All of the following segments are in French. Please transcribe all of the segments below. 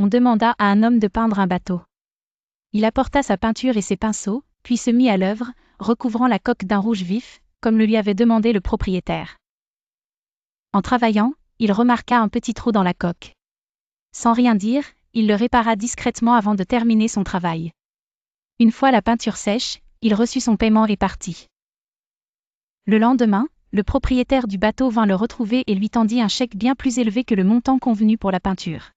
on demanda à un homme de peindre un bateau. Il apporta sa peinture et ses pinceaux, puis se mit à l'œuvre, recouvrant la coque d'un rouge vif, comme le lui avait demandé le propriétaire. En travaillant, il remarqua un petit trou dans la coque. Sans rien dire, il le répara discrètement avant de terminer son travail. Une fois la peinture sèche, il reçut son paiement et partit. Le lendemain, le propriétaire du bateau vint le retrouver et lui tendit un chèque bien plus élevé que le montant convenu pour la peinture.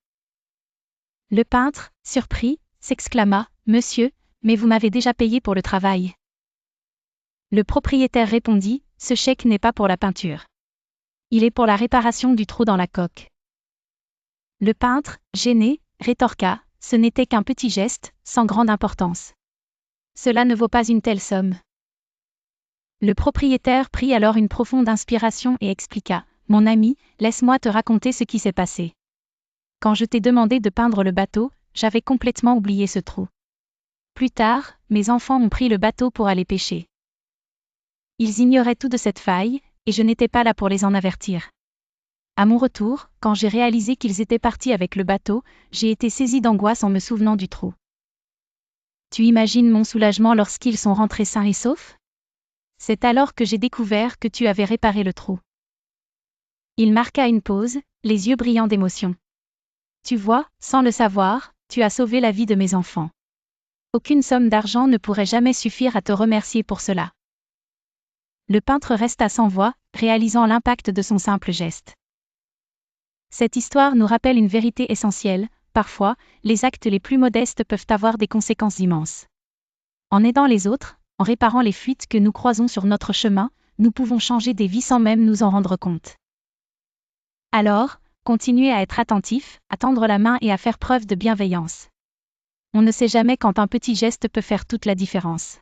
Le peintre, surpris, s'exclama : « Monsieur, mais vous m'avez déjà payé pour le travail. » Le propriétaire répondit : « Ce chèque n'est pas pour la peinture. Il est pour la réparation du trou dans la coque. » Le peintre, gêné, rétorqua : « Ce n'était qu'un petit geste, sans grande importance. Cela ne vaut pas une telle somme. » Le propriétaire prit alors une profonde inspiration et expliqua : « Mon ami, laisse-moi te raconter ce qui s'est passé. Quand je t'ai demandé de peindre le bateau, j'avais complètement oublié ce trou. Plus tard, mes enfants ont pris le bateau pour aller pêcher. Ils ignoraient tout de cette faille, et je n'étais pas là pour les en avertir. À mon retour, quand j'ai réalisé qu'ils étaient partis avec le bateau, j'ai été saisi d'angoisse en me souvenant du trou. Tu imagines mon soulagement lorsqu'ils sont rentrés sains et saufs ? C'est alors que j'ai découvert que tu avais réparé le trou. » Il marqua une pause, les yeux brillants d'émotion. « Tu vois, sans le savoir, tu as sauvé la vie de mes enfants. Aucune somme d'argent ne pourrait jamais suffire à te remercier pour cela. » Le peintre resta sans voix, réalisant l'impact de son simple geste. Cette histoire nous rappelle une vérité essentielle: parfois, les actes les plus modestes peuvent avoir des conséquences immenses. En aidant les autres, en réparant les fuites que nous croisons sur notre chemin, nous pouvons changer des vies sans même nous en rendre compte. Alors, continuez à être attentifs, à tendre la main et à faire preuve de bienveillance. On ne sait jamais quand un petit geste peut faire toute la différence.